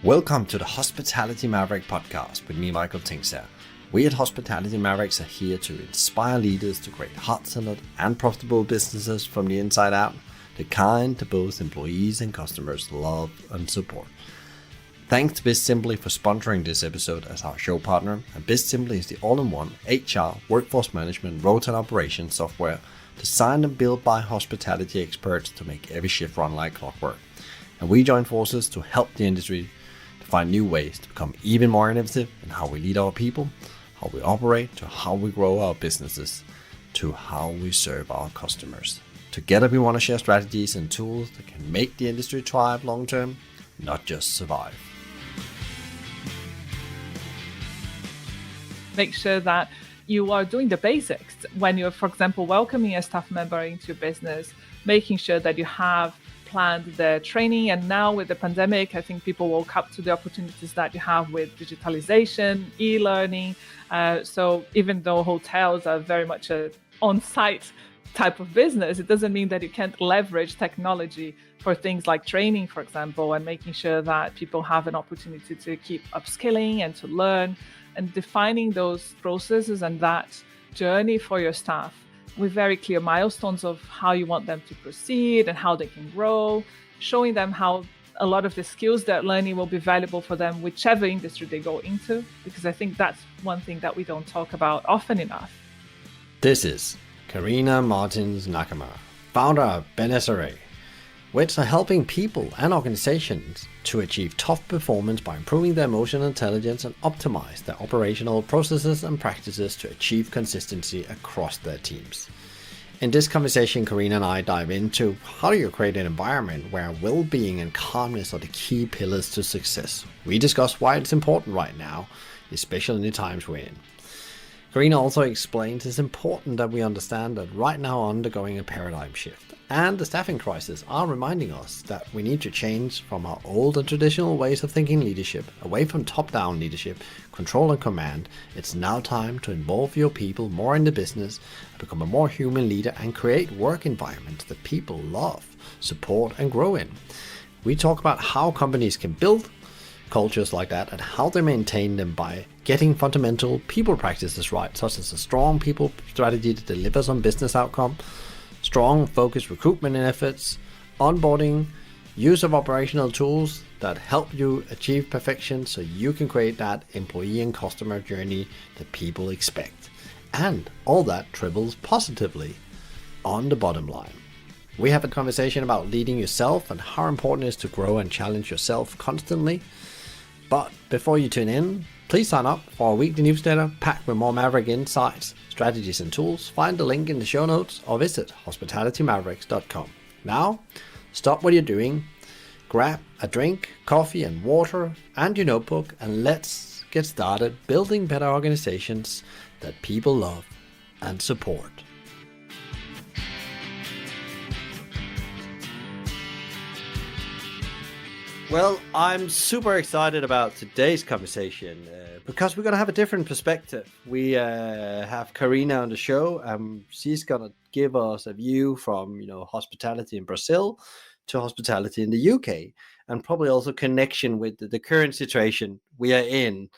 Welcome to the Hospitality Maverick podcast with me, Michael Tingsare. We at Hospitality Mavericks are here to inspire leaders to create heart-centered and profitable businesses from the inside out, the kind that both employees and customers love and support. Thanks to BizSimply for sponsoring this episode as our show partner. And BizSimply is the all-in-one HR, workforce management, road and operations software designed and built by hospitality experts to make every shift run like clockwork. And we join forces to help the industry to find new ways to become even more innovative in how we lead our people, how we operate, to how we grow our businesses, to how we serve our customers. Together we want to share strategies and tools that can make the industry thrive long term, not just survive. Make sure that you are doing the basics when you're, for example, welcoming a staff member into your business, making sure that you have planned the training. And now with the pandemic, I think people woke up to the opportunities that you have with digitalization, e-learning. So even though hotels are very much an on-site type of business, it doesn't mean that you can't leverage technology for things like training, for example, and making sure that people have an opportunity to keep upskilling and to learn, and defining those processes and that journey for your staff with very clear milestones of how you want them to proceed and how they can grow, showing them how a lot of the skills they're learning will be valuable for them, whichever industry they go into, because I think that's one thing that we don't talk about often enough. This is Carina Martins Nakama, founder of Benessere, which are helping people and organizations to achieve top performance by improving their emotional intelligence and optimize their operational processes and practices to achieve consistency across their teams. In this conversation, Carina and I dive into how do you create an environment where well-being and calmness are the key pillars to success. We discuss why it's important right now, especially in the times we're in. Carina also explains it's important that we understand that right now undergoing a paradigm shift, and the staffing crisis are reminding us that we need to change from our old and traditional ways of thinking leadership, away from top-down leadership, control and command. It's now time to involve your people more in the business, become a more human leader, and create work environments that people love, support, and grow in. We talk about how companies can build cultures like that and how they maintain them by getting fundamental people practices right, such as a strong people strategy that delivers on business outcome, strong focused recruitment efforts, onboarding, use of operational tools that help you achieve perfection so you can create that employee and customer journey that people expect. And all that triples positively on the bottom line. We have a conversation about leading yourself and how important it is to grow and challenge yourself constantly. But before you tune in, please sign up for our weekly newsletter packed with more Maverick insights, strategies and tools. Find the link in the show notes or visit hospitalitymavericks.com. Now, stop what you're doing, grab a drink, coffee and water and your notebook, and let's get started building better organizations that people love and support. Well, I'm super excited about today's conversation because we're going to have a different perspective. We have Carina on the show. She's going to give us a view from, hospitality in Brazil to hospitality in the UK, and probably also connection with the current situation we are in.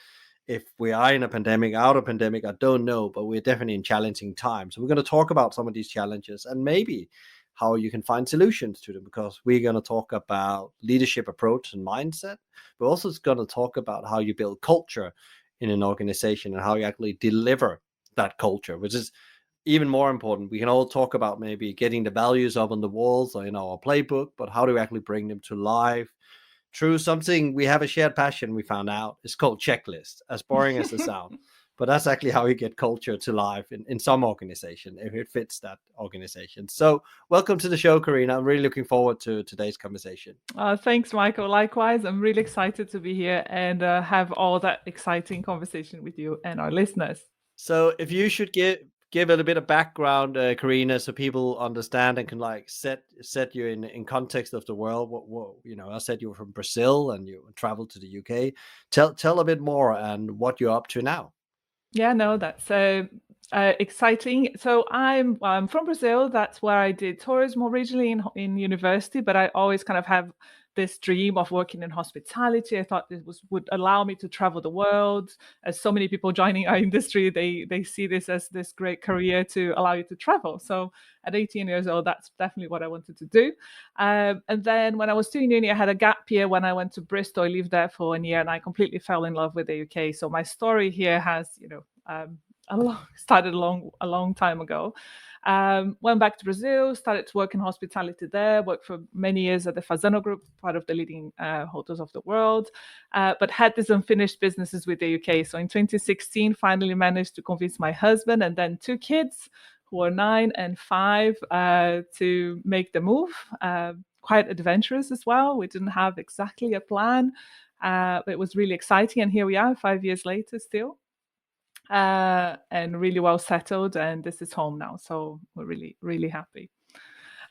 If we are in a pandemic, out of pandemic, I don't know, but we're definitely in challenging times. So we're going to talk about some of these challenges and maybe how you can find solutions to them, because we're going to talk about leadership approach and mindset. We're also going to talk about how you build culture in an organization and how you actually deliver that culture, which is even more important. We can all talk about maybe getting the values up on the walls or in our playbook, but how do we actually bring them to life through something we have a shared passion, we found out. It's called checklist, as boring as it sounds. But that's actually how you get culture to life in some organization, if it fits that organization. So welcome to the show, Carina. I'm really looking forward to today's conversation. Thanks, Michael. Likewise, I'm really excited to be here and have all that exciting conversation with you and our listeners. So if you should give a little bit of background, Carina, so people understand and can set you in context of the world. What I said you were from Brazil and you traveled to the UK. Tell a bit more and what you're up to now. Yeah, no, that's exciting. So I'm from Brazil. That's where I did tourism originally in university, but I always kind of have this dream of working in hospitality. I thought would allow me to travel the world. As so many people joining our industry, they see this as this great career to allow you to travel. So at 18 years old, that's definitely what I wanted to do. And then when I was still in uni, I had a gap year when I went to Bristol. I lived there for 1 year, and I completely fell in love with the UK. So my story here has, started a long time ago. Went back to Brazil, started to work in hospitality there, worked for many years at the Fazano Group, part of the leading hotels of the world, but had these unfinished businesses with the UK. So in 2016, finally managed to convince my husband and then 2 kids who are 9 and 5 to make the move. Quite adventurous as well. We didn't have exactly a plan, but it was really exciting. And here we are 5 years later still. And really well settled, and this is home now, so we're really, really happy.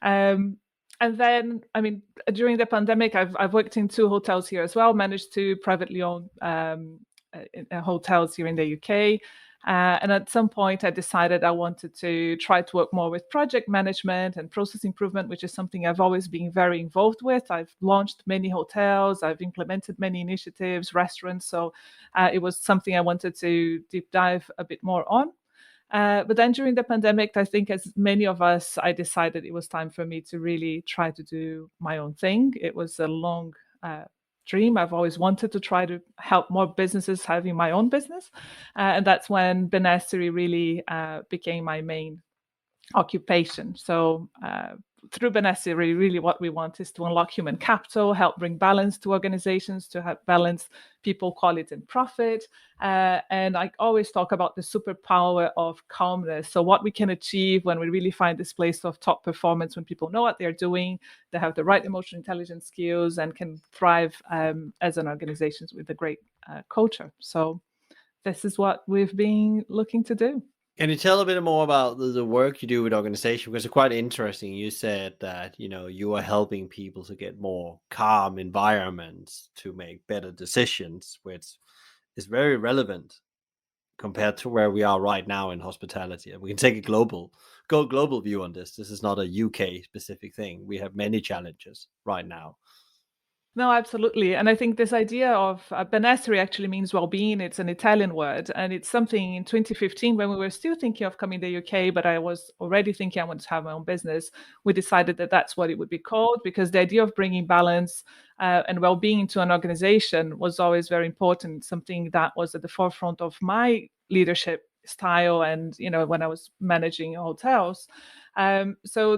And then, during the pandemic, I've worked in 2 hotels here as well, managed 2 privately owned hotels here in the UK. And at some point, I decided I wanted to try to work more with project management and process improvement, which is something I've always been very involved with. I've launched many hotels, I've implemented many initiatives, restaurants. So it was something I wanted to deep dive a bit more on. But then during the pandemic, I think as many of us, I decided it was time for me to really try to do my own thing. It was a long dream. I've always wanted to try to help more businesses having my own business. And that's when Benessere really became my main occupation. So through Benessere, really what we want is to unlock human capital, help bring balance to organizations, to help balance people, quality, and profit. And I always talk about the superpower of calmness. So what we can achieve when we really find this place of top performance, when people know what they're doing, they have the right emotional intelligence skills, and can thrive as an organization with a great culture. So this is what we've been looking to do. Can you tell a bit more about the work you do with organization? Because it's quite interesting. You said that, you are helping people to get more calm environments to make better decisions, which is very relevant compared to where we are right now in hospitality. And we can take a global view on this. This is not a UK specific thing. We have many challenges right now. No, absolutely. And I think this idea of benessere actually means well-being. It's an Italian word. And it's something in 2015, when we were still thinking of coming to the UK, but I was already thinking I wanted to have my own business, we decided that that's what it would be called, because the idea of bringing balance and well-being into an organization was always very important, something that was at the forefront of my leadership style and, when I was managing hotels. So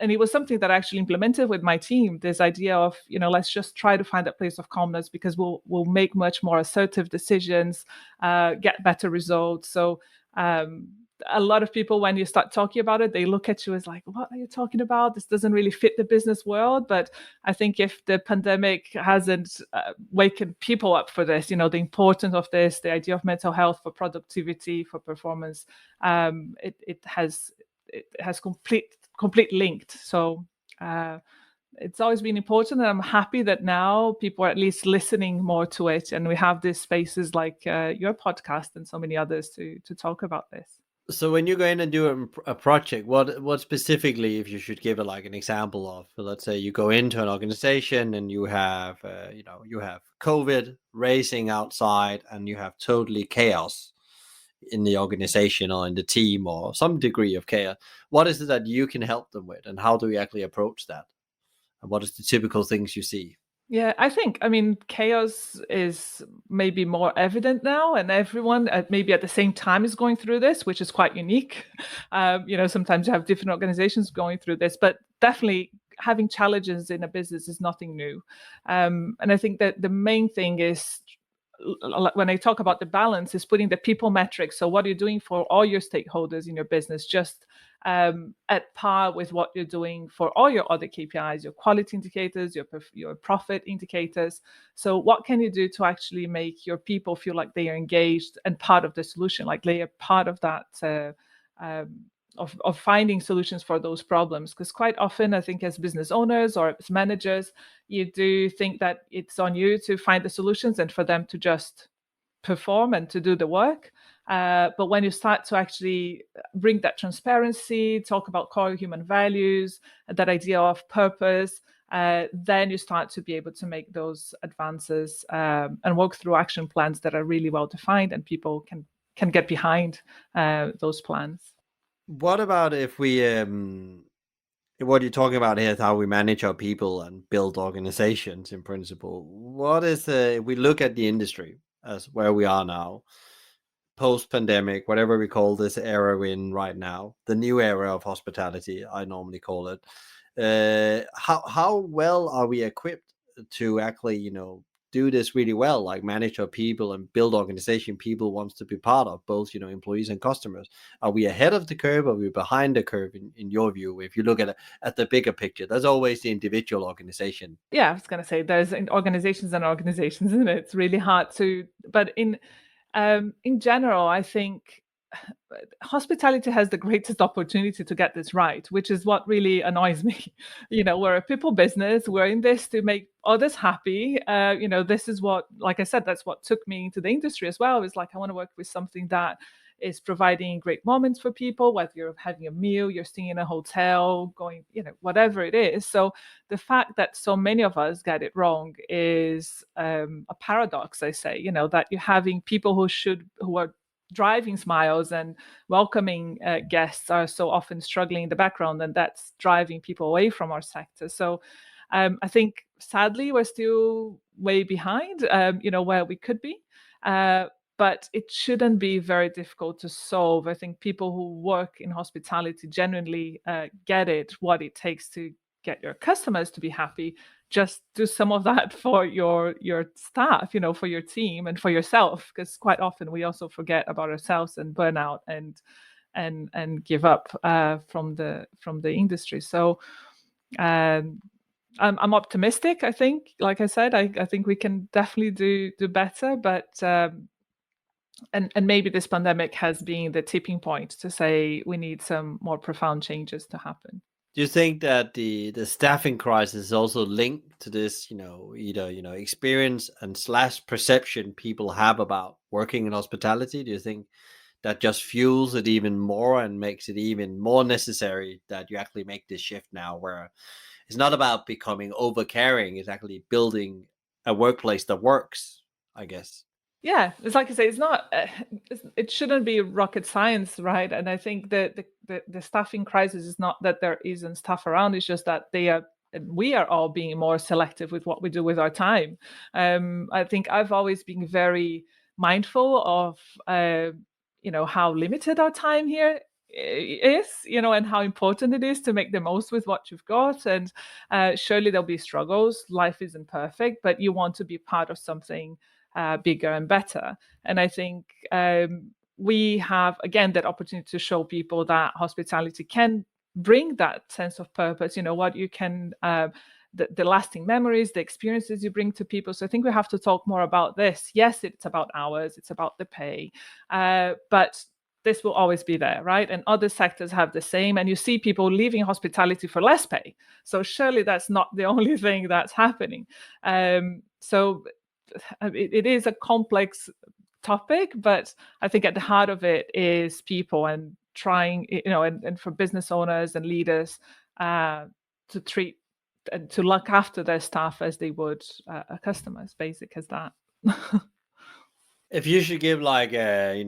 and it was something that I actually implemented with my team, this idea of, let's just try to find that place of calmness, because we'll make much more assertive decisions, get better results. So a lot of people, when you start talking about it, they look at you as like, what are you talking about? This doesn't really fit the business world. But I think if the pandemic hasn't wakened people up for this, the importance of this, the idea of mental health for productivity, for performance, it has complete linked. So it's always been important, and I'm happy that now people are at least listening more to it, and we have these spaces like your podcast and so many others to talk about this. So when you go in and do a project, what specifically, if you should give it like an example of, let's say you go into an organization and you have you have COVID racing outside, and you have totally chaos in the organization or in the team, or some degree of chaos. What is it that you can help them with, and how do we actually approach that? And what is the typical things you see? Yeah, I think, chaos is maybe more evident now, and everyone maybe at the same time is going through this, which is quite unique. Sometimes you have different organizations going through this, but definitely having challenges in a business is nothing new. And I think that the main thing is, when I talk about the balance, is putting the people metrics. So what you're doing for all your stakeholders in your business, just at par with what you're doing for all your other KPIs, your quality indicators, your profit indicators. So what can you do to actually make your people feel like they are engaged and part of the solution, like they are part of that, of finding solutions for those problems? Because quite often, I think as business owners or as managers, you do think that it's on you to find the solutions and for them to just perform and to do the work. But when you start to actually bring that transparency, talk about core human values, that idea of purpose, then you start to be able to make those advances and work through action plans that are really well defined, and people can get behind those plans. What about if we what you're talking about here is how we manage our people and build organizations in principle. What is if we look at the industry as where we are now, post-pandemic, whatever we call this era we're in right now, the new era of hospitality, I normally call it. How well are we equipped to actually, do this really well, like manage our people and build organization people wants to be part of, both, employees and customers? Are we ahead of the curve? Or are we behind the curve in your view? If you look at the bigger picture, there's always the individual organization. Yeah, I was going to say there's organizations and organizations, isn't it? It's really hard to, but in general, I think hospitality has the greatest opportunity to get this right, which is what really annoys me. We're a people business. We're in this to make others happy. This is what, like I said, that's what took me into the industry as well. It's like, I want to work with something that is providing great moments for people, whether you're having a meal, you're staying in a hotel, going, whatever it is. So the fact that so many of us get it wrong is a paradox, I say, that you're having people who are driving smiles and welcoming guests are so often struggling in the background, and that's driving people away from our sector. So I think sadly we're still way behind, where we could be. But it shouldn't be very difficult to solve. I think people who work in hospitality genuinely get it, what it takes to get your customers to be happy. Just do some of that for your staff, for your team and for yourself, because quite often we also forget about ourselves and burn out and give up from the industry. So I'm optimistic. I think, like I said, I think we can definitely do better, but and maybe this pandemic has been the tipping point to say we need some more profound changes to happen. Do you think that the staffing crisis is also linked to this, either, experience and / perception people have about working in hospitality? Do you think that just fuels it even more and makes it even more necessary that you actually make this shift now, where it's not about becoming over caring, it's actually building a workplace that works, I guess? Yeah, it's like I say, it's not. It shouldn't be rocket science, right? And I think that the staffing crisis is not that there isn't staff around. It's just that we are all being more selective with what we do with our time. I think I've always been very mindful of, how limited our time here is, and how important it is to make the most with what you've got. And surely there'll be struggles. Life isn't perfect, but you want to be part of something bigger and better. And I think we have, again, that opportunity to show people that hospitality can bring that sense of purpose, what you can, the lasting memories, the experiences you bring to people. So I think we have to talk more about this. Yes, it's about hours, it's about the pay, but this will always be there, right? And other sectors have the same. And you see people leaving hospitality for less pay. So surely that's not the only thing that's happening. So it is a complex topic, but I think at the heart of it is people, and trying, and for business owners and leaders to treat and to look after their staff as they would customers. Basic as that. If you should give like a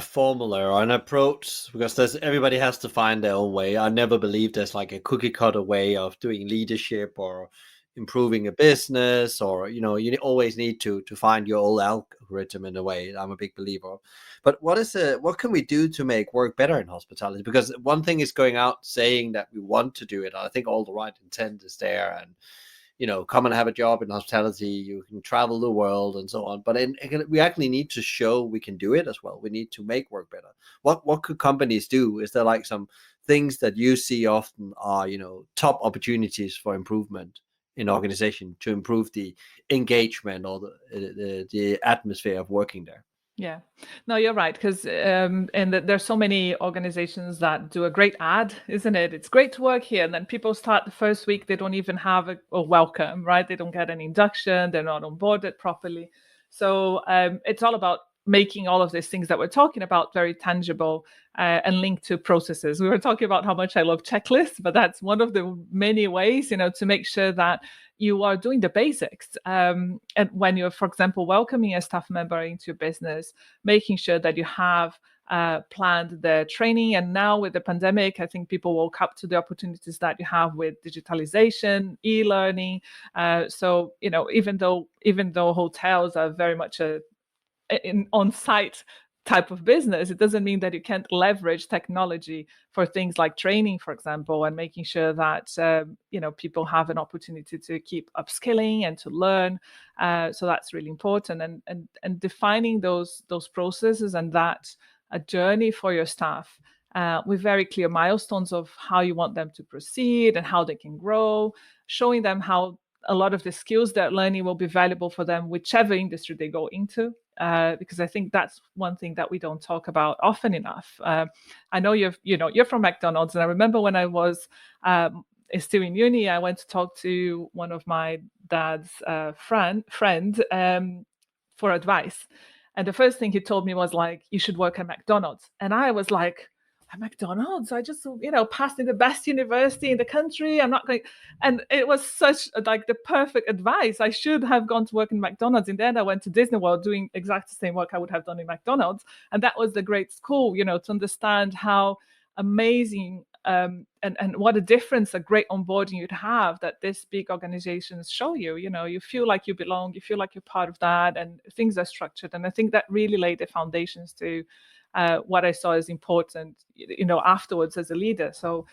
formula or an approach, because everybody has to find their own way. I never believe there's like a cookie cutter way of doing leadership or improving a business, or you always need to find your own algorithm in a way. I'm a big believer. But what can we do to make work better in hospitality? Because one thing is going out saying that we want to do it. I think all the right intent is there, and come and have a job in hospitality, you can travel the world and so on. But we actually need to show we can do it as well. We need to make work better. What could companies do? Is there like some things that you see often are, top opportunities for improvement in organization to improve the engagement or the atmosphere of working there? Yeah, no, you're right. Because there's so many organizations that do a great ad, isn't it? It's great to work here. And then people start the first week, they don't even have a welcome, right? They don't get an induction. They're not onboarded properly. So it's all about making all of these things that we're talking about very tangible and linked to processes. We were talking about how much I love checklists, but that's one of the many ways, to make sure that you are doing the basics. And when you're, for example, welcoming a staff member into your business, making sure that you have planned the training. And now with the pandemic, I think people woke up to the opportunities that you have with digitalization, e-learning. So, even though hotels are very much an on-site type of business, it doesn't mean that you can't leverage technology for things like training, for example, and making sure that people have an opportunity to keep upskilling and to learn. So that's really important, and defining those processes and that a journey for your staff with very clear milestones of how you want them to proceed and how they can grow, showing them how a lot of the skills they're learning will be valuable for them, whichever industry they go into. Because I think that's one thing that we don't talk about often enough. I know you're from McDonald's, and I remember when I was still in uni, I went to talk to one of my dad's friend for advice, and the first thing he told me was like, "You should work at McDonald's," and I was like, "At McDonald's? I just passed in the best university in the country. I'm not going." And it was such like the perfect advice. I should have gone to work in McDonald's. In the end, I went to Disney World doing exactly the same work I would have done in McDonald's. And that was the great school, to understand how amazing and what a difference a great onboarding you'd have that this big organizations show you. You feel like you belong, you feel like you're part of that, and things are structured. And I think that really laid the foundations to what I saw as important, afterwards as a leader. So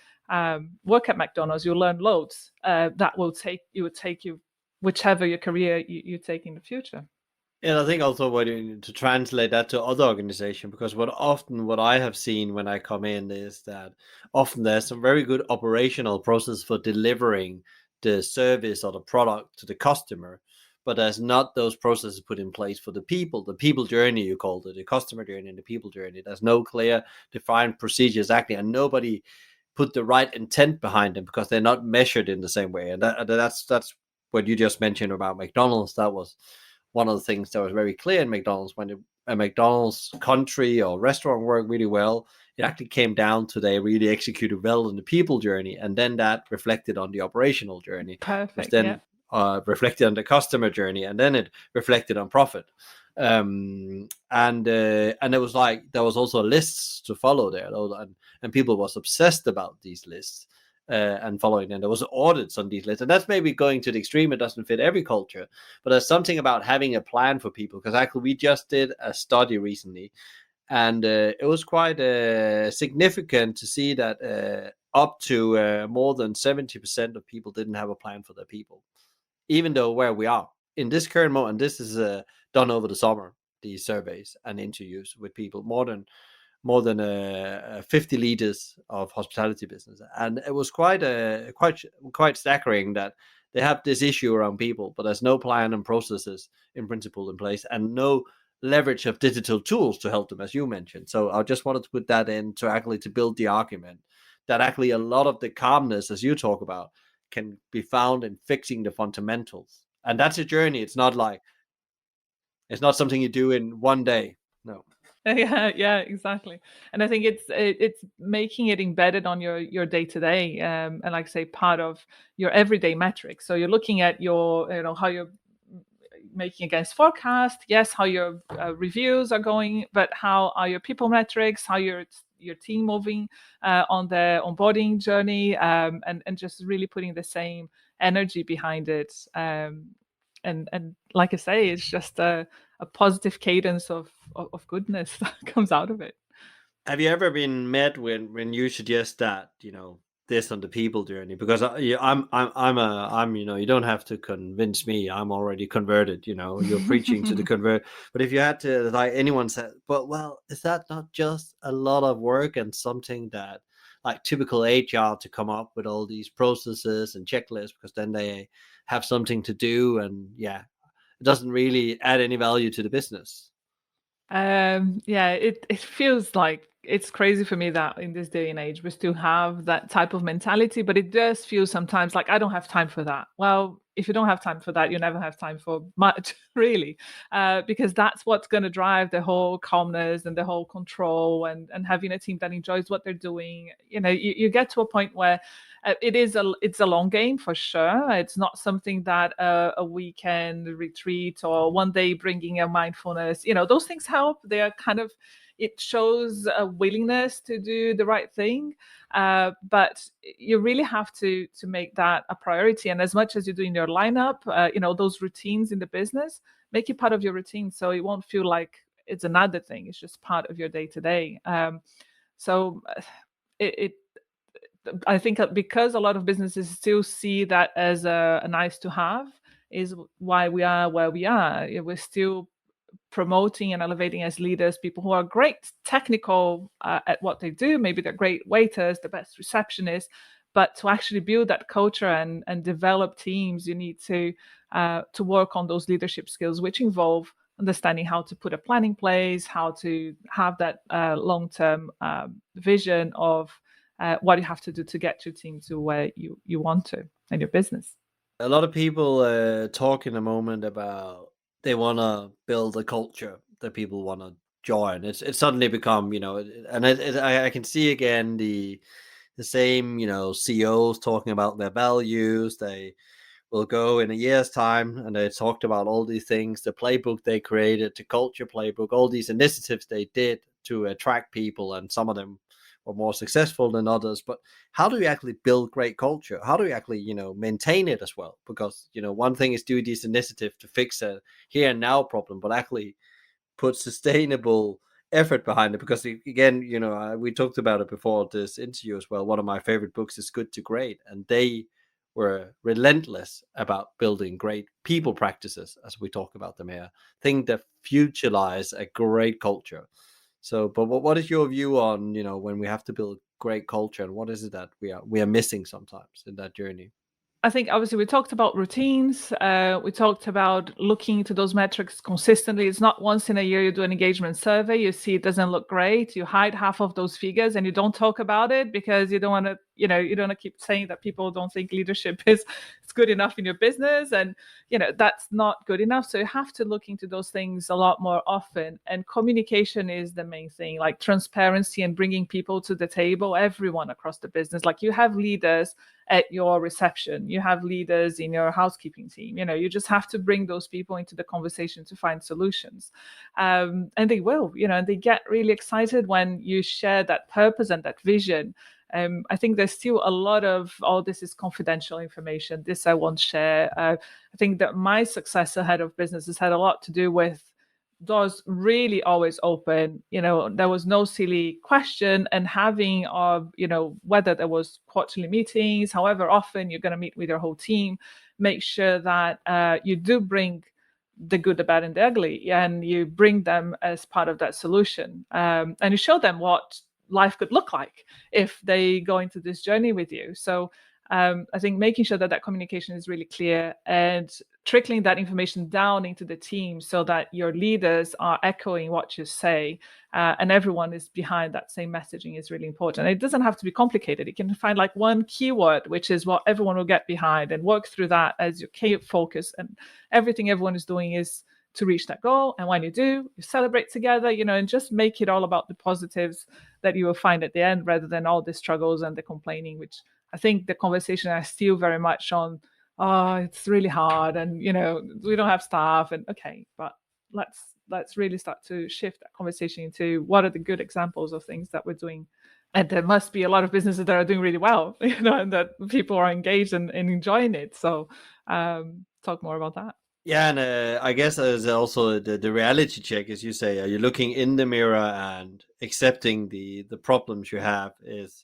work at McDonald's, you'll learn loads that will take you whichever your career you take in the future. And I think also to translate that to other organizations, because what I have seen when I come in is that often there's some very good operational process for delivering the service or the product to the customer, but there's not those processes put in place for the people journey, you called it, the customer journey and the people journey. There's no clear defined procedures actually, and nobody put the right intent behind them because they're not measured in the same way. And that's what you just mentioned about McDonald's. That was one of the things that was very clear in McDonald's. When a McDonald's country or restaurant worked really well, it actually came down to they really executed well in the people journey, and then that reflected on the operational journey. Perfect. Which then reflected on the customer journey, and then it reflected on profit. And it was like there was also lists to follow there, and people was obsessed about these lists. And following them, there was audits on these lists, and that's maybe going to the extreme. It doesn't fit every culture, but there's something about having a plan for people. Because actually, we just did a study recently, and it was quite significant to see that up to more than 70% of people didn't have a plan for their people, even though where we are in this current moment. This is done over the summer. These surveys and interviews with people, more than 50 leaders of hospitality business, and it was quite staggering that they have this issue around people, but there's no plan and processes in principle in place, and no leverage of digital tools to help them, as you mentioned. So I just wanted to put that in to build the argument that actually a lot of the calmness, as you talk about, can be found in fixing the fundamentals, and that's a journey. It's not something you do in one day. No. Yeah, exactly. And I think it's making it embedded on your day to day, and like I say, part of your everyday metrics. So you're looking at your, how you're making against forecast. Yes, how your reviews are going, but how are your people metrics? How your team moving on the onboarding journey, and just really putting the same energy behind it. And like I say, it's just a positive cadence of goodness that comes out of it. Have you ever been met when you suggest that, this on the people journey? Because I'm you don't have to convince me. I'm already converted. You're preaching to the convert. But if you had to, like anyone said, well, is that not just a lot of work and something that, like typical HR, to come up with all these processes and checklists, because then they have something to do, and it doesn't really add any value to the business. It feels like it's crazy for me that in this day and age we still have that type of mentality, but it does feel sometimes like I don't have time for that. Well, if you don't have time for that, you never have time for much, really, because that's what's going to drive the whole calmness and the whole control and having a team that enjoys what they're doing. You get to a point where it's a long game for sure. It's not something that a weekend retreat or one day bringing a mindfulness, those things help. They are kind of, it shows a willingness to do the right thing. But you really have to make that a priority. And as much as you're doing your lineup, those routines in the business, make it part of your routine. So it won't feel like it's another thing. It's just part of your day to day. So I think because a lot of businesses still see that as a nice to have is why we are where we are. We're still promoting and elevating as leaders people who are great technical at what they do. Maybe they're great waiters, the best receptionists, but to actually build that culture and develop teams, you need to work on those leadership skills, which involve understanding how to put a plan in place, how to have that long-term vision of what you have to do to get your team to where you want to and your business. A lot of people talk in a moment about they want to build a culture that people want to join. It's suddenly become, and I can see again the same, CEOs talking about their values. They will go in a year's time and they talked about all these things, the playbook they created, the culture playbook, all these initiatives they did to attract people, and some of them were more successful than others. But how do you actually build great culture? How do you actually, maintain it as well? Because, one thing is doing this initiative to fix a here and now problem, but actually put sustainable effort behind it. Because again, we talked about it before this interview as well. One of my favorite books is Good to Great, and they were relentless about building great people practices, as we talk about them here. Think that futurize a great culture. So, but what is your view on, when we have to build great culture, and what is it that we are missing sometimes in that journey? I think obviously we talked about routines. We talked about looking to those metrics consistently. It's not once in a year you do an engagement survey, you see it doesn't look great, you hide half of those figures and you don't talk about it because you don't want to, you don't want to keep saying that people don't think leadership is good enough in your business, and that's not good enough. So you have to look into those things a lot more often. And communication is the main thing, like transparency and bringing people to the table, everyone across the business. Like you have leaders at your reception, you have leaders in your housekeeping team, you just have to bring those people into the conversation to find solutions. And they will, and they get really excited when you share that purpose and that vision. I think there's still a lot of, this is confidential information, this I won't share. I think that my successor head of business has had a lot to do with doors really always open. There was no silly question, and having whether there was quarterly meetings, however often you're going to meet with your whole team, make sure that you do bring the good, the bad, and the ugly, and you bring them as part of that solution, and you show them what life could look like if they go into this journey with you. So I think making sure that communication is really clear and trickling that information down into the team so that your leaders are echoing what you say, and everyone is behind that same messaging is really important. It doesn't have to be complicated. You can find like one keyword, which is what everyone will get behind, and work through that as your key focus. And everything everyone is doing is to reach that goal. And when you do, you celebrate together, and just make it all about the positives that you will find at the end, rather than all the struggles and the complaining, which I think the conversation is still very much on, it's really hard, and we don't have staff, and okay, but let's really start to shift that conversation into what are the good examples of things that we're doing. And there must be a lot of businesses that are doing really well, and that people are engaged and enjoying it. So talk more about that. Yeah, and I guess there's also the reality check, as you say. Are you looking in the mirror and accepting the problems you have is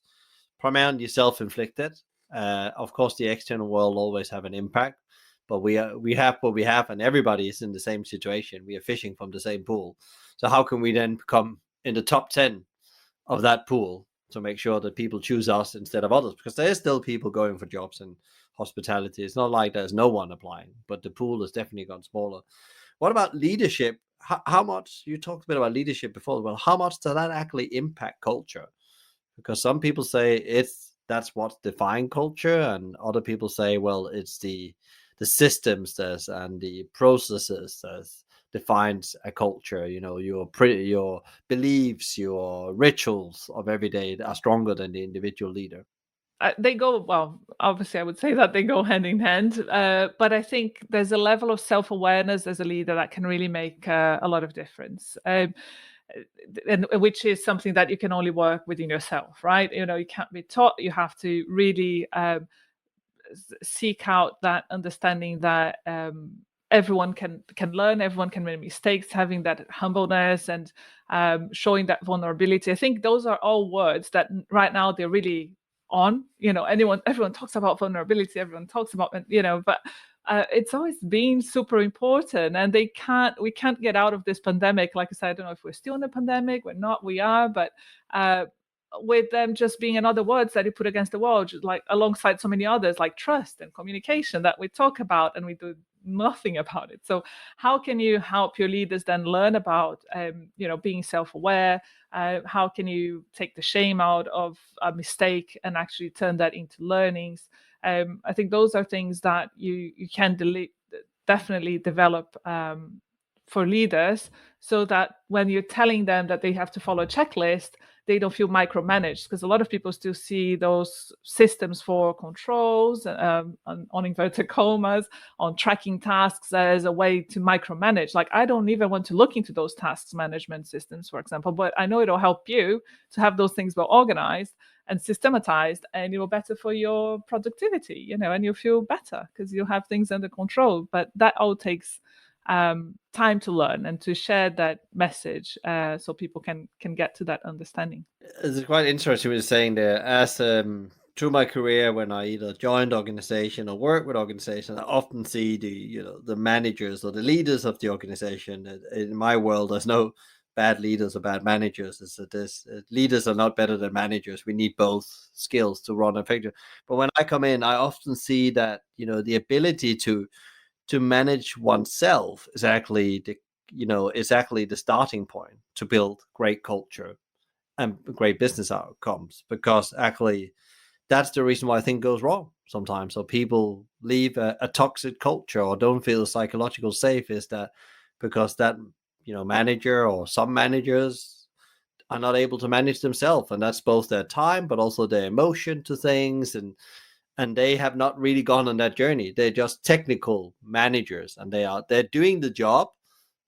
primarily self-inflicted? Of course, the external world always have an impact, but we have what we have, and everybody is in the same situation. We are fishing from the same pool. So how can we then become in the top 10 of that pool to make sure that people choose us instead of others? Because there is still people going for jobs in hospitality. It's not like there's no one applying, but the pool has definitely gotten smaller. What about leadership? How much, you talked a bit about leadership before, well, how much does that actually impact culture? Because some people say that's what defines culture, and other people say, well, it's the systems and the processes that defines a culture. Your beliefs, your rituals of every day are stronger than the individual leader. They go, well, obviously I would say that they go hand in hand, but I think there's a level of self-awareness as a leader that can really make a lot of difference. And which is something that you can only work within yourself, right? You can't be taught. You have to really seek out that understanding that everyone can learn, everyone can make mistakes, having that humbleness and showing that vulnerability. I think those are all words that right now they're really on. Everyone talks about vulnerability, everyone talks about, but it's always been super important, and we can't get out of this pandemic. Like I said, I don't know if we're still in a pandemic, we're not, we are, but with them just being another words that you put against the wall, just like alongside so many others like trust and communication that we talk about and we do nothing about it. So how can you help your leaders then learn about being self-aware? How can you take the shame out of a mistake and actually turn that into learnings? I think those are things that you can definitely develop for leaders, so that when you're telling them that they have to follow a checklist, they don't feel micromanaged, because a lot of people still see those systems for controls, on inverted commas, on tracking tasks as a way to micromanage. Like, I don't even want to look into those tasks management systems, for example, but I know it'll help you to have those things well organized and systematized, and it'll better for your productivity, and you'll feel better because you have things under control. But that all takes time to learn and to share that message, so people can get to that understanding. It's quite interesting what you're saying there. As through my career, when I either joined organization or work with organization, I often see the managers or the leaders of the organization. In my world, there's no bad leaders or bad managers. It's that leaders are not better than managers. We need both skills to run effective. But when I come in, I often see that the ability to manage oneself is actually the starting point to build great culture and great business outcomes, because actually that's the reason why I think goes wrong sometimes. So people leave a toxic culture or don't feel psychological safe, is that because that manager or some managers are not able to manage themselves, and that's both their time but also their emotion to things, and they have not really gone on that journey. They're just technical managers, and they're doing the job,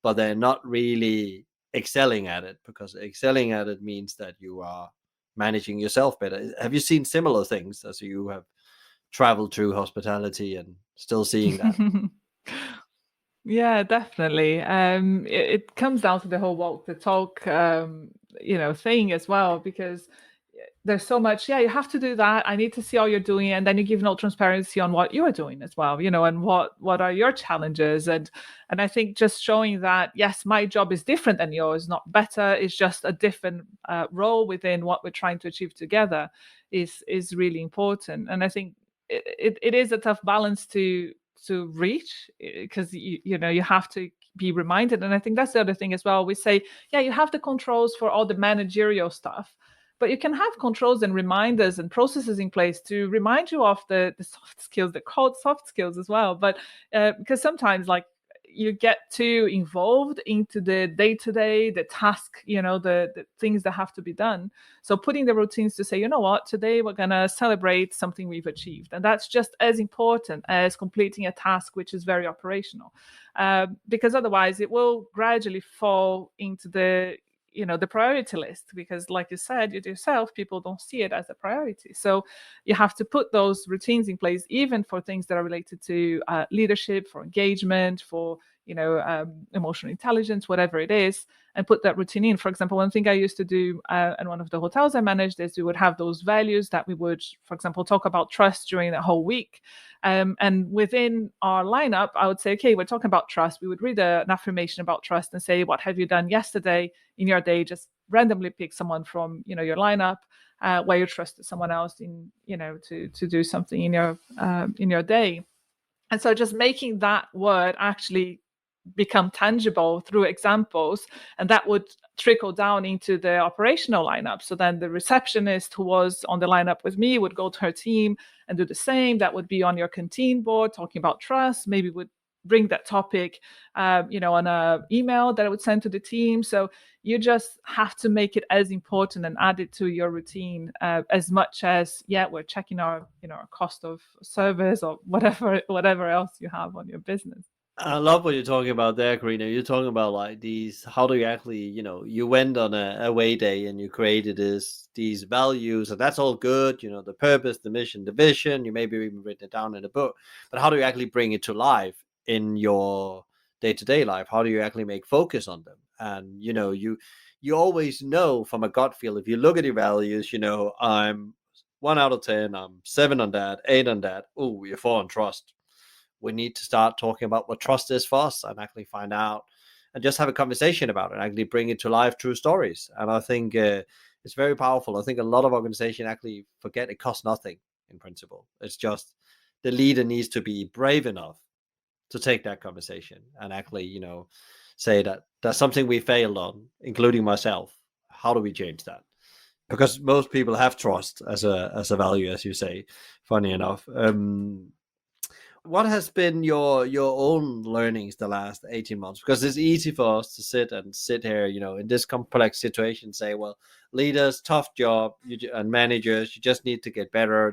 but they're not really excelling at it, because excelling at it means that you are managing yourself better. Have you seen similar things as you have traveled through hospitality and still seeing that? Yeah, definitely. It comes down to the whole walk the talk, thing as well, because there's so much. Yeah, you have to do that. I need to see how you're doing, and then you give no transparency on what you are doing as well. And what are your challenges, and I think just showing that yes, my job is different than yours, not better. It's just a different role within what we're trying to achieve together is really important. And I think it is a tough balance to reach, because you have to be reminded. And I think that's the other thing as well. We say, yeah, you have the controls for all the managerial stuff, but you can have controls and reminders and processes in place to remind you of the soft skills, the called soft skills as well. But because sometimes, like, you get too involved into the day-to-day, the task, the things that have to be done. So putting the routines to say, you know what, today we're going to celebrate something we've achieved. And that's just as important as completing a task, which is very operational. Because otherwise it will gradually fall into the priority list, because like you said, you yourself, people don't see it as a priority. So you have to put those routines in place, even for things that are related to leadership, for engagement, for emotional intelligence, whatever it is, and put that routine in. For example, one thing I used to do in one of the hotels I managed is we would have those values that we would, for example, talk about trust during the whole week. And within our lineup, I would say, okay, we're talking about trust. We would read an affirmation about trust and say, what have you done yesterday in your day? Just randomly pick someone from your lineup where you trusted someone else in to do something in your day. And so just making that word actually become tangible through examples, and that would trickle down into the operational lineup. So then the receptionist who was on the lineup with me would go to her team and do the same. That would be on your canteen board talking about trust, maybe would bring that topic on a email that I would send to the team. So you just have to make it as important and add it to your routine as much as we're checking our our cost of service or whatever else you have on your business. I love what you're talking about there, Karina. You're talking about like these, how do you actually, you went on a away day and you created these values, and that's all good, the purpose, the mission, the vision, you maybe even written it down in a book, but how do you actually bring it to life in your day-to-day life? How do you actually make focus on them? And, you always know from a gut feel, if you look at your values, I'm 1 out of 10, I'm 7 on that, 8 on that. Oh, you're 4 on trust. We need to start talking about what trust is for us and actually find out and just have a conversation about it and actually bring it to life through stories. And I think it's very powerful. I think a lot of organizations actually forget it costs nothing in principle. It's just the leader needs to be brave enough to take that conversation and actually, say that that's something we failed on, including myself. How do we change that? Because most people have trust as a value, as you say, funny enough. What has been your own learnings the last 18 months? Because it's easy for us to sit here, in this complex situation, say, well, leaders, tough job, and managers, you just need to get better.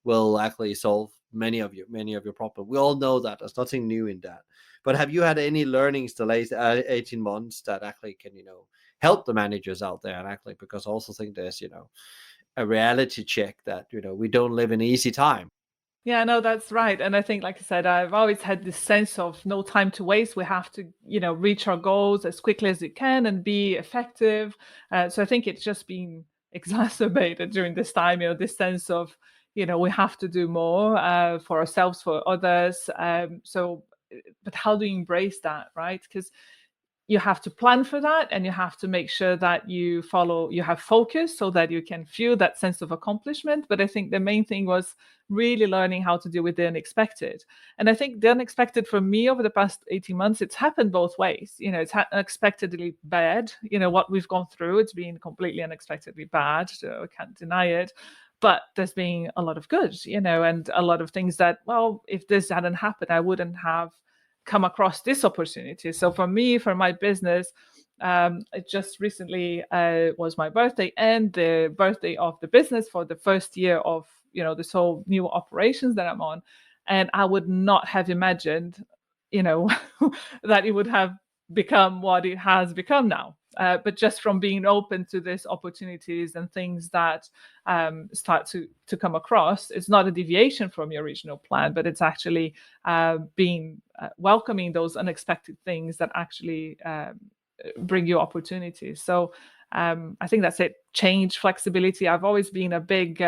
Will actually solve many of your problems. We all know that. There's nothing new in that. But have you had any learnings the last 18 months that actually can, help the managers out there? And actually, because I also think there's, a reality check that, we don't live in an easy time. Yeah, no, that's right. And I think, like I said, I've always had this sense of no time to waste. We have to, reach our goals as quickly as we can and be effective. So I think it's just been exacerbated during this time, this sense of, we have to do more for ourselves, for others. But how do you embrace that, right? Because you have to plan for that, and you have to make sure that you have focus so that you can feel that sense of accomplishment. But I think the main thing was really learning how to deal with the unexpected. And I think the unexpected for me over the past 18 months, it's happened both ways. It's unexpectedly bad. What we've gone through, it's been completely unexpectedly bad. So I can't deny it. But there's been a lot of good, and a lot of things that, well, if this hadn't happened, I wouldn't have come across this opportunity. So for me, for my business, it just recently was my birthday and the birthday of the business for the first year of this whole new operations that I'm on, and I would not have imagined that it would have become what it has become now. But just from being open to these opportunities and things that start to come across, it's not a deviation from your original plan, but it's actually being welcoming those unexpected things that actually bring you opportunities. So I think that's it. Change, flexibility. I've always been a big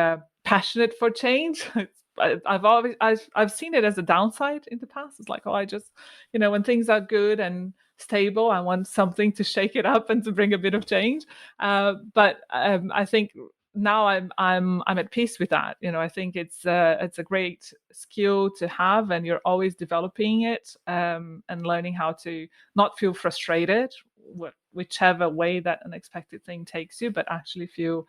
passionate for change. I've seen it as a downside in the past. It's like, oh, I just, when things are good and stable, I want something to shake it up and to bring a bit of change. But I think now I'm at peace with that. I think it's a great skill to have, and you're always developing it and learning how to not feel frustrated, whichever way that unexpected thing takes you, but actually feel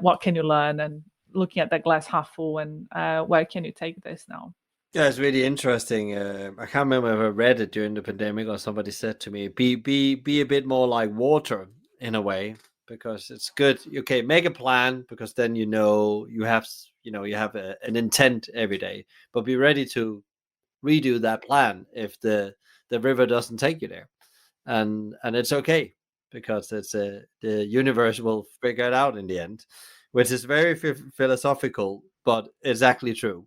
what can you learn, and looking at that glass half full, and where can you take this now? Yeah, it's really interesting. I can't remember if I read it during the pandemic or somebody said to me, be a bit more like water in a way, because it's good. Okay, make a plan, because then you have an intent every day, but be ready to redo that plan if the river doesn't take you there, and it's okay, because the universe will figure it out in the end, which is very philosophical, but it's actually true.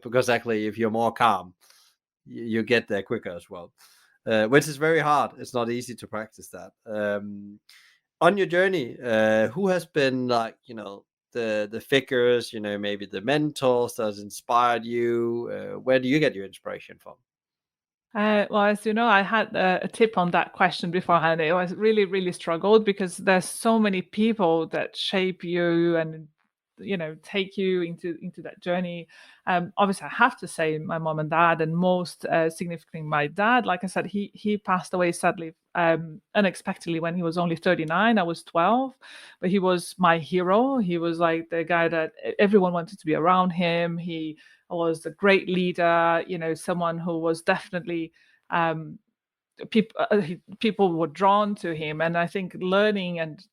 Because actually, if you're more calm, you get there quicker as well, which is very hard. It's not easy to practice that. On your journey, who has been like, the figures, maybe the mentors that has inspired you? Where do you get your inspiration from? Well, as you know, I had a tip on that question beforehand. I really, really struggled because there's so many people that shape you and take you into that journey. Obviously, I have to say my mom and dad, and most significantly my dad. Like I said, he passed away sadly, unexpectedly when he was only 39. I was 12, but he was my hero. He was like the guy that everyone wanted to be around him. He was a great leader, someone who was definitely people were drawn to him. And I think learning and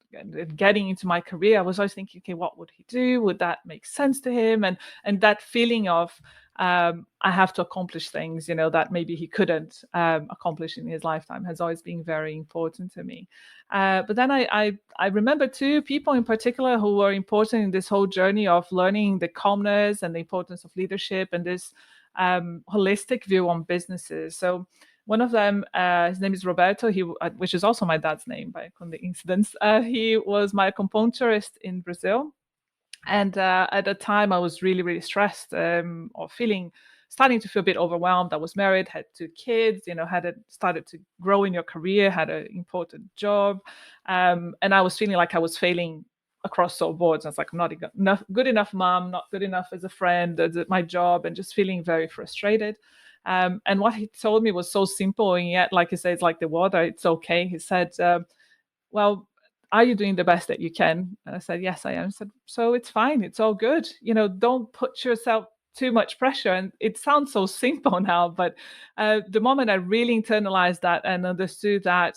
getting into my career, I was always thinking, okay, what would he do? Would that make sense to him? And that feeling of I have to accomplish things, that maybe he couldn't accomplish in his lifetime has always been very important to me. But then I remember two people in particular who were important in this whole journey of learning the calmness and the importance of leadership and this holistic view on businesses. So one of them, his name is Roberto, which is also my dad's name by coincidence. He was my acupuncturist in Brazil. And at the time, I was really, really stressed or starting to feel a bit overwhelmed. I was married, had two kids, started to grow in your career, had an important job. And I was feeling like I was failing across all boards. I was like, I'm not good enough mom, not good enough as a friend, as at my job, and just feeling very frustrated. And what he told me was so simple, and yet, like I said, it's like the water. It's okay. He said, well, are you doing the best that you can? And I said, yes, I am. He said, so it's fine. It's all good. Don't put yourself too much pressure. And it sounds so simple now, but the moment I really internalized that and understood that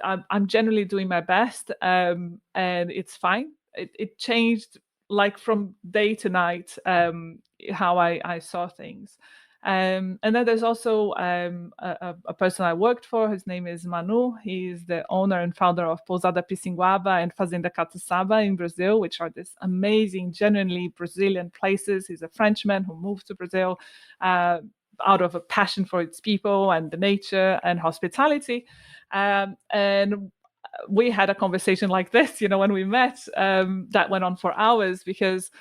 I'm generally doing my best, and it's fine. It changed like from day to night how I saw things. And then there's also a person I worked for. His name is Manu. He's the owner and founder of Pousada Pissinguaba and Fazenda Catuçaba in Brazil, which are these amazing, genuinely Brazilian places. He's a Frenchman who moved to Brazil out of a passion for its people and the nature and hospitality. And we had a conversation like this, when we met, that went on for hours because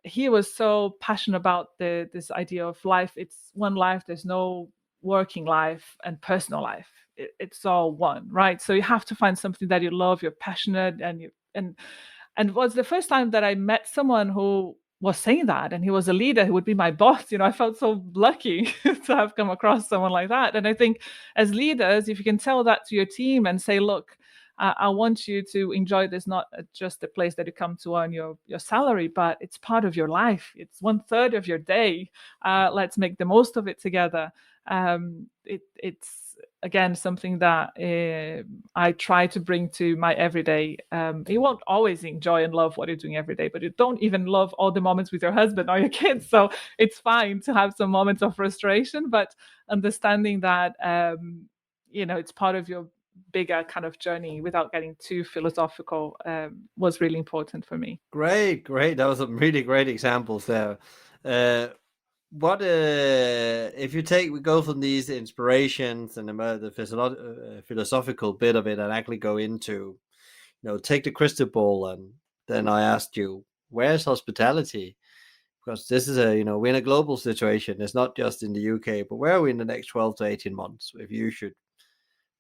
he was so passionate about this idea of life. It's one life. There's no working life and personal life. It's all one, right? So you have to find something that you love, you're passionate, and it was the first time that I met someone who was saying that, and he was a leader who would be my boss. I felt so lucky to have come across someone like that. And I think as leaders, if you can tell that to your team and say, look, I want you to enjoy this, not just a place that you come to earn your salary, but it's part of your life. It's 1/3 of your day. Let's make the most of it together. It's again something that I try to bring to my everyday. You won't always enjoy and love what you're doing every day, but you don't even love all the moments with your husband or your kids. So it's fine to have some moments of frustration, but understanding that it's part of your bigger kind of journey without getting too philosophical was really important for me. Great. That was some really great examples there. What if we go from these inspirations and the philosophical bit of it and actually go into, take the crystal ball, and then I asked you, where's hospitality? Because this is we're in a global situation. It's not just in the UK, but where are we in the next 12 to 18 months? If you should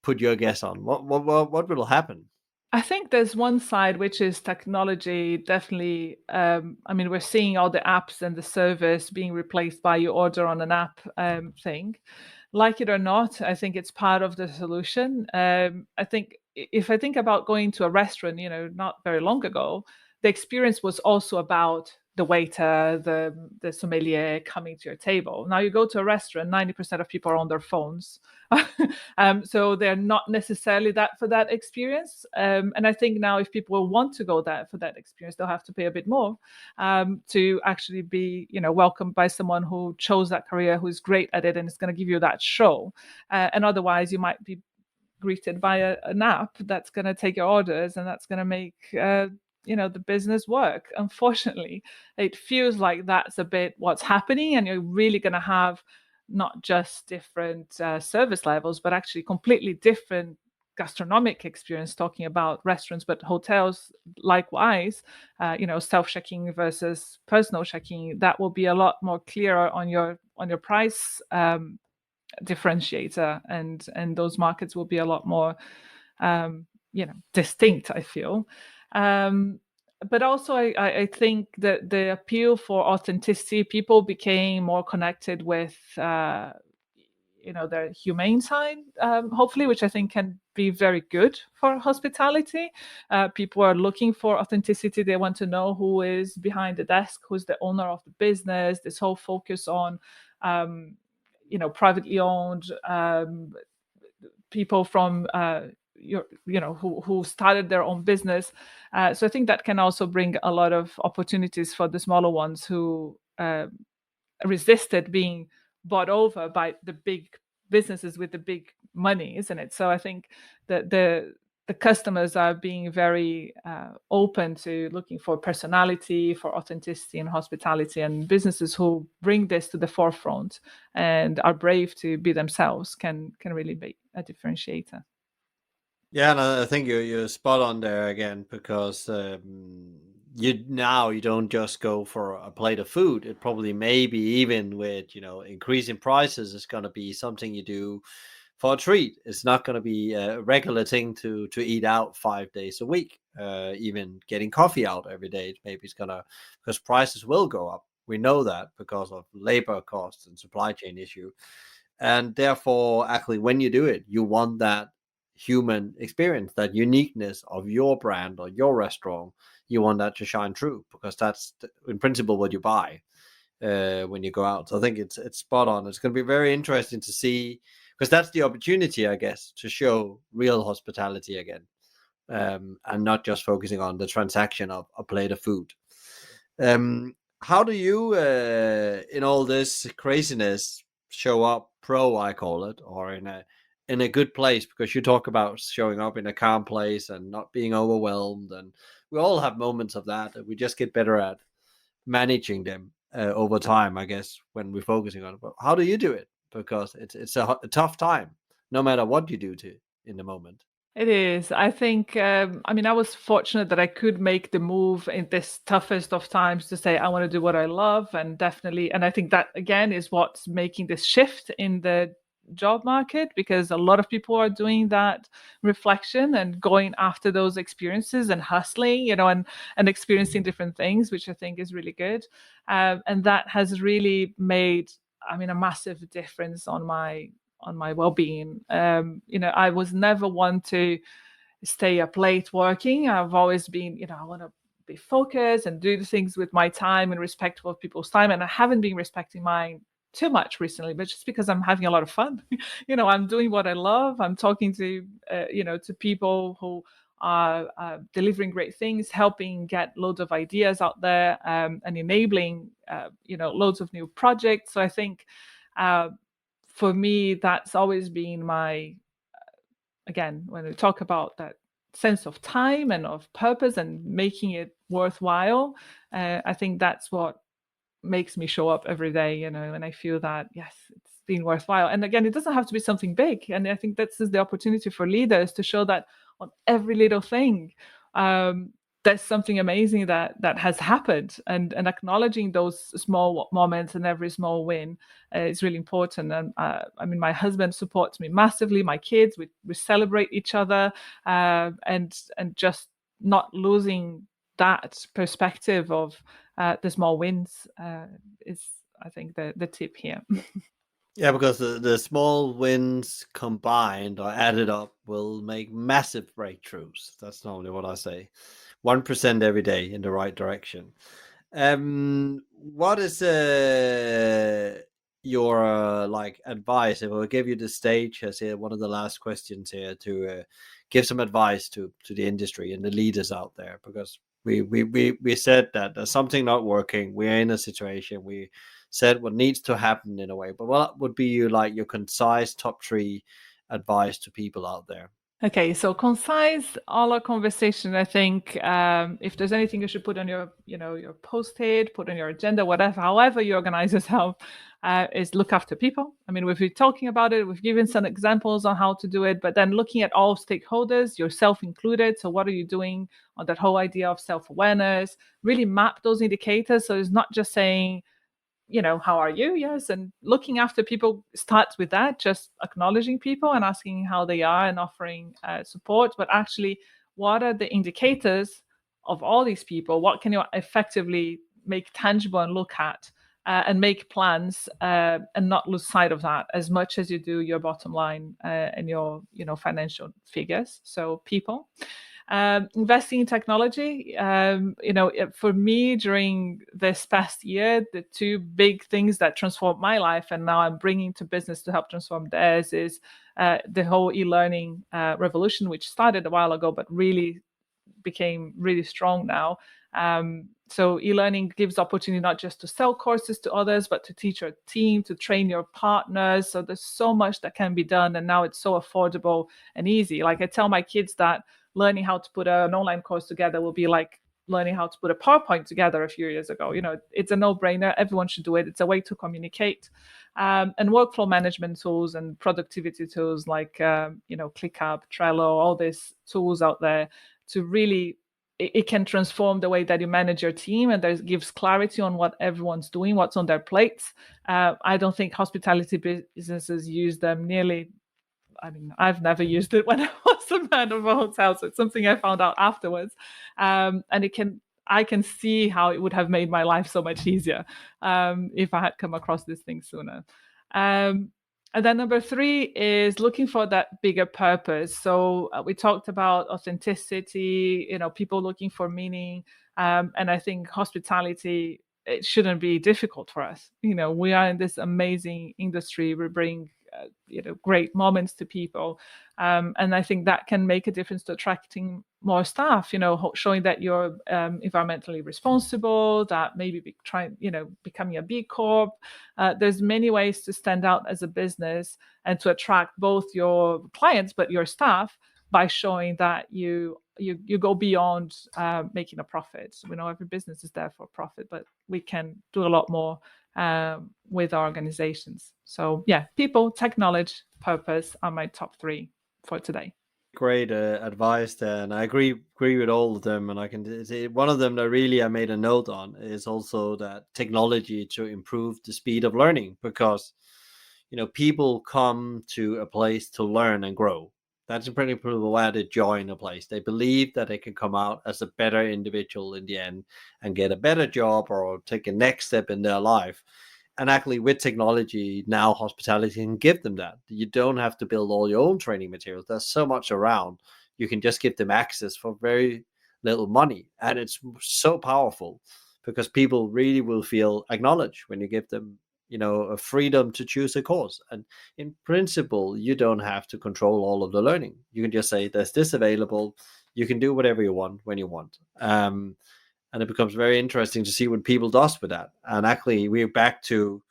put your guess on, what will happen? I think there's one side, which is technology. Definitely, we're seeing all the apps and the service being replaced by you order on an app thing. Like it or not, I think it's part of the solution. I think if I think about going to a restaurant, not very long ago, the experience was also about the waiter, the sommelier coming to your table. Now you go to a restaurant, 90% of people are on their phones. So they're not necessarily that for that experience. And I think now if people want to go there for that experience, they'll have to pay a bit more to actually be, welcomed by someone who chose that career, who's great at it, and is going to give you that show. And otherwise, you might be greeted by an app that's going to take your orders, and that's going to make the business work. Unfortunately, it feels like that's a bit what's happening, and you're really going to have not just different service levels, but actually completely different gastronomic experience, talking about restaurants, but hotels likewise, self-checking versus personal checking. That will be a lot more clearer on your price differentiator, and those markets will be a lot more distinct, I feel. but also I think that the appeal for authenticity, people became more connected with the humane side, hopefully, which I think can be very good for hospitality. People are looking for authenticity. They want to know who is behind the desk, who's the owner of the business. This whole focus on privately owned, people from who started their own business. So I think that can also bring a lot of opportunities for the smaller ones who resisted being bought over by the big businesses with the big money, isn't it? So I think that the customers are being very open to looking for personality, for authenticity and hospitality, and businesses who bring this to the forefront and are brave to be themselves can really be a differentiator. Yeah, and I think you're spot on there again, because you don't just go for a plate of food. It probably, maybe even with increasing prices, is going to be something you do for a treat. It's not going to be a regular thing to eat out 5 days a week. Even getting coffee out every day, maybe it's gonna, because prices will go up. We know that because of labor costs and supply chain issue, and therefore, actually, when you do it, you want that human experience, that uniqueness of your brand or your restaurant. You want that to shine through, because that's in principle what you buy when you go out. So I think it's spot on. It's going to be very interesting to see, because that's the opportunity, I guess, to show real hospitality again, and not just focusing on the transaction of a plate of food. How do you, in all this craziness, show up pro, I call it, or in a good place? Because you talk about showing up in a calm place and not being overwhelmed, and we all have moments of that, and we just get better at managing them over time, I guess, when we're focusing on it. But how do you do it? Because it's a tough time, no matter what you do to in the moment. It is. I think, I was fortunate that I could make the move in this toughest of times to say, I want to do what I love. And definitely, and I think that again is what's making this shift in the job market, because a lot of people are doing that reflection and going after those experiences and hustling, and experiencing different things, which I think is really good. And that has really made, a massive difference on my well-being. I was never one to stay up late working. I've always been, I want to be focused and do the things with my time and respectful of people's time. And I haven't been respecting mine too much recently, but just because I'm having a lot of fun. I'm doing what I love. I'm talking to, to people who are delivering great things, helping get loads of ideas out there, and enabling, loads of new projects. So I think, for me, that's always been my, again, when we talk about that sense of time and of purpose and making it worthwhile, I think that's what makes me show up every day, and I feel that, yes, it's been worthwhile. And again, it doesn't have to be something big. And I think this is the opportunity for leaders to show that on every little thing. There's something amazing that has happened, and acknowledging those small moments and every small win is really important. And my husband supports me massively. My kids, we celebrate each other, and just not losing that perspective of the small wins is, I think, the tip here. Yeah, because the small wins combined or added up will make massive breakthroughs. That's normally what I say. 1% every day in the right direction. What is your advice? If I give you the stage as here, one of the last questions here, to give some advice to the industry and the leaders out there, because we said that there's something not working. We're in a situation. We said what needs to happen in a way. But what would be your concise top 3 advice to people out there? Okay, so concise, all our conversation. I think if there's anything you should put on your, your post-it, put on your agenda, whatever, however you organize yourself, is look after people. We've been talking about it. We've given some examples on how to do it, but then looking at all stakeholders, yourself included. So what are you doing on that whole idea of self-awareness? Really map those indicators. So it's not just saying, how are you? Yes. And looking after people starts with that, just acknowledging people and asking how they are and offering support. But actually, what are the indicators of all these people, what can you effectively make tangible and look at, and make plans, and not lose sight of that as much as you do your bottom line, and your financial figures. So people. Investing in technology, for me during this past year, the two big things that transformed my life and now I'm bringing to business to help transform theirs is the whole e-learning revolution, which started a while ago, but really became really strong now. So e-learning gives opportunity not just to sell courses to others, but to teach your team, to train your partners. So there's so much that can be done, and now it's so affordable and easy. Like I tell my kids that learning how to put an online course together will be like learning how to put a PowerPoint together a few years ago. It's a no-brainer. Everyone should do it. It's a way to communicate. And workflow management tools and productivity tools like ClickUp, Trello, all these tools out there to really, it can transform the way that you manage your team, and there gives clarity on what everyone's doing, what's on their plates. I don't think hospitality businesses use them nearly. I mean, I've never used it when I was a man of a hotel, so it's something I found out afterwards. And I can see how it would have made my life so much easier if I had come across this thing sooner. And then number 3 is looking for that bigger purpose. So we talked about authenticity, people looking for meaning. And I think hospitality, it shouldn't be difficult for us. We are in this amazing industry. We bring great moments to people, and I think that can make a difference to attracting more staff. Showing that you're environmentally responsible, that maybe becoming a B Corp. There's many ways to stand out as a business and to attract both your clients but your staff by showing that you go beyond making a profit. We know every business is there for profit, but we can do a lot more with our organizations. So yeah, people, technology, purpose are my top 3 for today. Great advice there, and I agree with all of them. And I can say one of them that really I made a note on is also that technology to improve the speed of learning, because people come to a place to learn and grow. That's a pretty principle why they join a place. They believe that they can come out as a better individual in the end and get a better job or take a next step in their life. And actually with technology now, hospitality can give them that. You don't have to build all your own training materials. There's so much around. You can just give them access for very little money. And it's so powerful because people really will feel acknowledged when you give them a freedom to choose a course. And in principle, you don't have to control all of the learning. You can just say, there's this available. You can do whatever you want when you want. And it becomes very interesting to see what people does with that. And actually, we're back to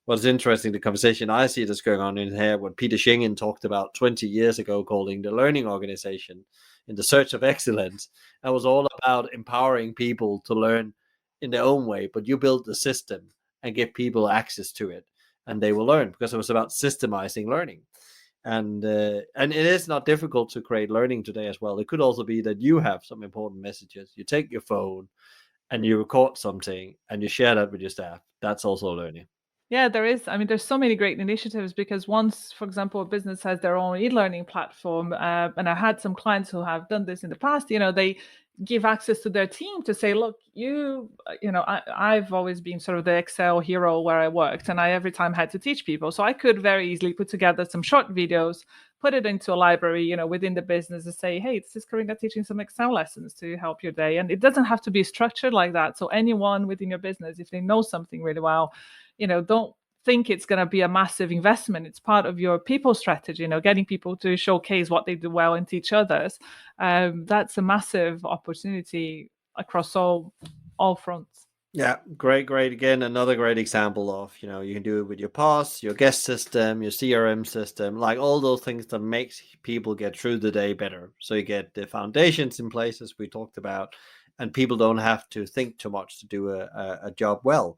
what's interesting, the conversation I see that's going on in here, what Peter Shingen talked about 20 years ago, calling the learning organization in the search of excellence. That was all about empowering people to learn in their own way, but you build the system and give people access to it, and they will learn, because it was about systemizing learning. And it is not difficult to create learning today as well. It could also be that you have some important messages. You take your phone and you record something and you share that with your staff. That's also learning. Yeah, there is. I mean, there's so many great initiatives because once, for example, a business has their own e-learning platform, and I had some clients who have done this in the past, they give access to their team to say, look, I've always been sort of the Excel hero where I worked, and I every time had to teach people. So I could very easily put together some short videos, put it into a library, within the business and say, hey, this is Carina teaching some Excel lessons to help your day. And it doesn't have to be structured like that. So anyone within your business, if they know something really well, don't think it's going to be a massive investment. It's part of your people strategy, getting people to showcase what they do well and teach others. That's a massive opportunity across all fronts. Yeah, great. Again, another great example of, you can do it with your POS, your guest system, your CRM system, like all those things that makes people get through the day better. So you get the foundations in place, as we talked about, and people don't have to think too much to do a job well.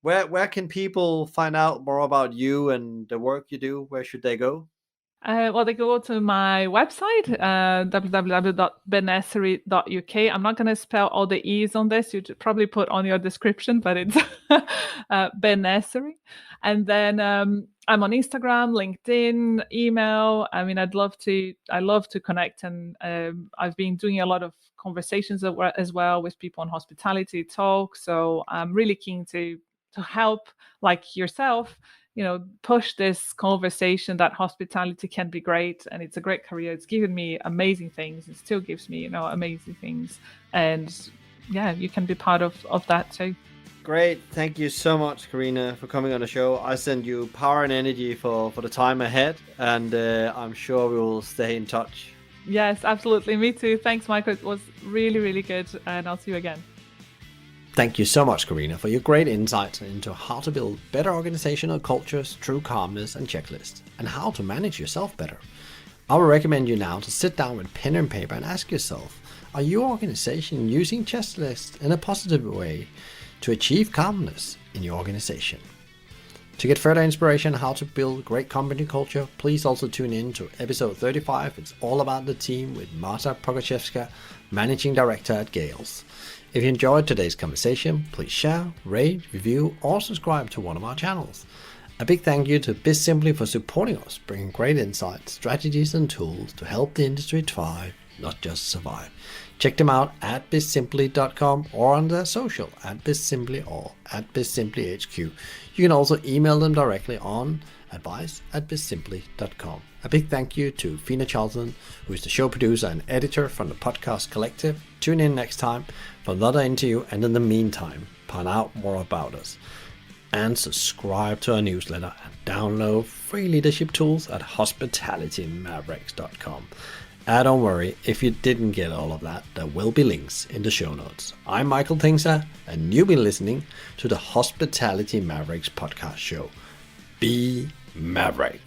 Where can people find out more about you and the work you do? Where should they go? Well, they go to my website, www.benessere.uk. I'm not going to spell all the E's on this. You should probably put on your description, but it's Benessere. And then I'm on Instagram, LinkedIn, email. I mean, I love to connect. And I've been doing a lot of conversations as well with people on Hospitality Talk. So I'm really keen to help, like yourself, push this conversation that hospitality can be great and it's a great career. It's given me amazing things. It still gives me, amazing things. And yeah, you can be part of that too. Great. Thank you so much, Carina, for coming on the show. I send you power and energy for the time ahead, and I'm sure we will stay in touch. Yes, absolutely. Me too. Thanks, Michael. It was really, really good, and I'll see you again. Thank you so much, Carina, for your great insights into how to build better organizational cultures through calmness and checklists, and how to manage yourself better. I would recommend you now to sit down with pen and paper and ask yourself, are your organization using checklists in a positive way to achieve calmness in your organization? To get further inspiration on how to build great company culture, please also tune in to episode 35. It's all about the team with Marta Prokashevska, Managing Director at Gales. If you enjoyed today's conversation, please share, rate, review, or subscribe to one of our channels. A big thank you to BizSimply for supporting us, bringing great insights, strategies, and tools to help the industry thrive, not just survive. Check them out at bizsimply.com or on their social at bizsimply or at bizsimplyhq. You can also email them directly on advice@bizsimply.com. A big thank you to Fina Charlton, who is the show producer and editor from the podcast Kognitiv. Tune in next time for another interview, and in the meantime, find out more about us. And subscribe to our newsletter and download free leadership tools at hospitalitymavericks.com. And don't worry, if you didn't get all of that, there will be links in the show notes. I'm Michael Tingsa, and you've been listening to the Hospitality Mavericks podcast show. Be Maverick.